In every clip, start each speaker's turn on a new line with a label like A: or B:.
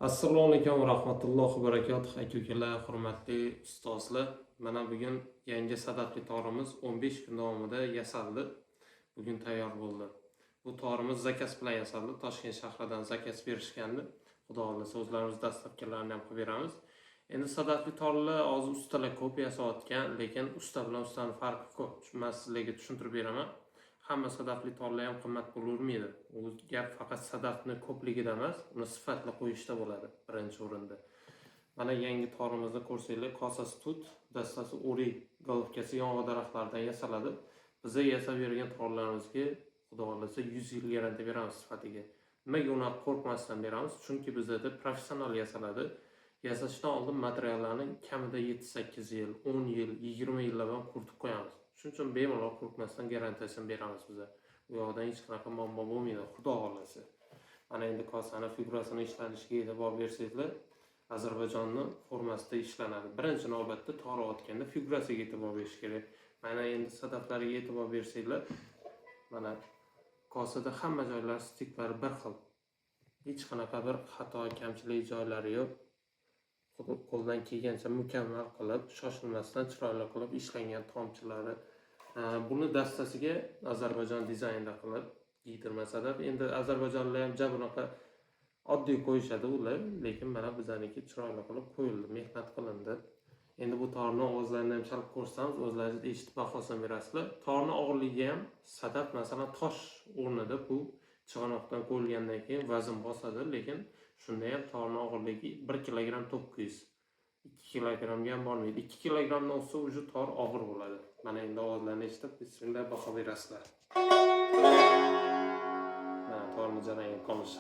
A: Assalomu alaykum va rahmatullohi va barakatuh. Aka-ukalar, hurmatli ustozlar. Mana bugun yangi sadafli torimiz 15 kun davomida yasaldi. Bugun tayyor bo'ldi. Bu torimiz zakaz bilan yasaldi. Toshkent shahridan zakaz berishgandi. Xudo xolasa o'zlarimiz dastlabkilarini ham qilib beramiz. Endi sadafli torlar hozir ustalar ko'p yasayotgan, lekin usta bilan ustaning farqi ko'p. Men sizlarga tushuntirib beraman. Hamma sadafli torlar ham qimmat bo'lavermaydi. U gap faqat sadafni ko'pligida emas, uni sifatli qo'yishda bo'ladi birinchi o'rinda. Mana yangi torimizni ko'rsanglar, kosasi tut, dastasi o'rik, golovkasi yong'oq daraxtlaridan yasaladi. Bizga yasab bergan torlarimizga xudo xolasa 100 yil garantiya beramiz sifatiga. Nimaga uni qo'rqmasdan beramiz? Chunki bizda professional yasaladi. Yasashdan oldin materiallarni kamida 7-8 yil, 10 yil, 20 yillar bilan quritib qo'yamiz. Shuning uchun bemalol qo'rqmasdan garantiyasini beramiz biz. Bu yoqdan hech qanaqa muammo bo'lmaydi, xudo xolasa. Mana endi kosani figurasini ishlanishiga e'tibor bersanglar, Ozarbayjonning formasida ishlanadi. Birinchi navbatda torayotganda figurasiga e'tibor berish kerak. Mana endi sadaflariga e'tibor bersanglar, mana kosada hamma joylari stiklari bir xil. Hech qanaqa bir xato, kamchilik joylari yo'q. Qo'ldan kelgancha mukammal qilib, shoshilmasdan chiroyli qilib ishlangan tomchilari. Buni dastasiga Ozarbayjon dizaynda qilib giydirma sadaf. Endi Ozarbayjonlar ham bunaqa oddiy qo'yishadi ular, lekin mana bizaniki chiroyli qilib qo'yildi, mehnat qilindi. Endi bu torni ovozlarini ham chalib ko'rsamiz, o'zlaringiz eshitib bahosini berasizlar. Torni og'irligi ham sadaf, masalan, tosh o'rnida bu chig'anoqdan qo'yilgandan keyin vazn bosadi, lekin shunda ham torni og'irligi 1 kilogramm 900, 2 kilogrammga ham bormaydi. 2 kilogrammdan o'tsa уже tor og'ir bo'ladi. Mana endi ovozlarni eshitib, bismillah baho berasizlar. Mana torni jarayoni qolishi.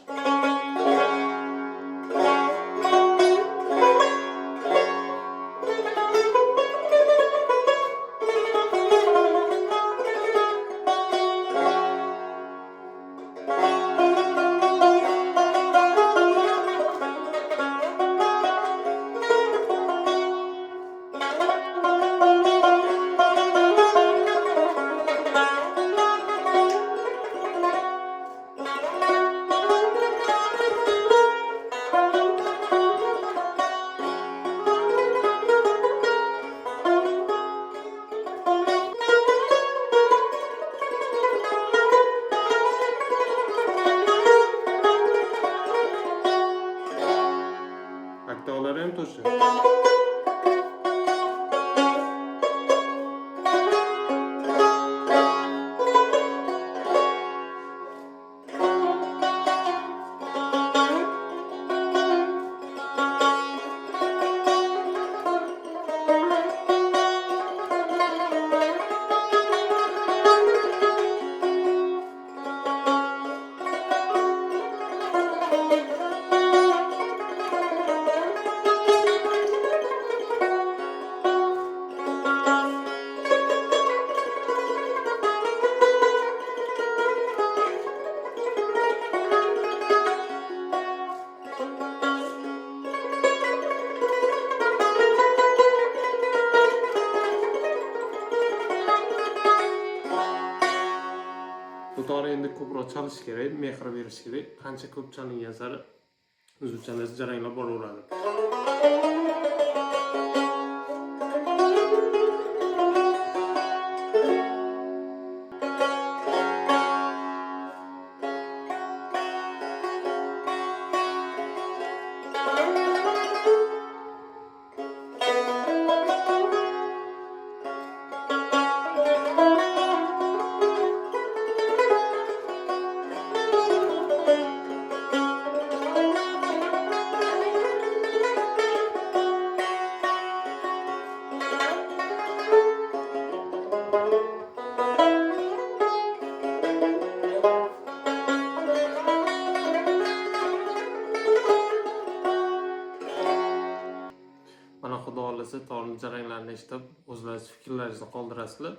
A: Aktao'lari ham to'shi. Bu torni endi ko'proq chalish kerak, mehr berish kerak. Qancha ko'p chalingan sari uzuvchangiz jaranglab boraveradi. Mana xudo xolasa torni jaranglarini eshitib, o'zlaringiz fikrlaringizni qoldirasizlar.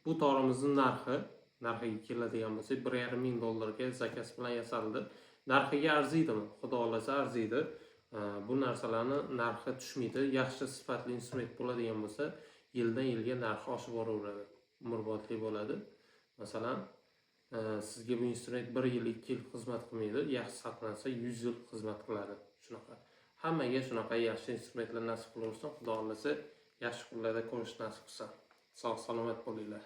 A: Bu torimizning narxiga keladigan bo'lsak, $1,500 zakaz bilan yasaldi. Narxiga arziydimi? Xudo xolasa arziydi. Bu narsalarni narxi tushmaydi. Yaxshi sifatli instrument bo'ladigan bo'lsa, yildan yilga narxi oshib boraveradi. Umrbodli bo'ladi. Masalan, sizga bu instrument 1 yil, 2 yil xizmat qilmaydi. Yaxshi saqlansa 100 yil xizmat qiladi. shunaqa. Hammaga shunaqa yaxshi instrumentlar nasib qilaversin. Xudo xohlasa yaxshi kunlarda ko'rish nasib qilsin. Sog' salomat bo'linglar.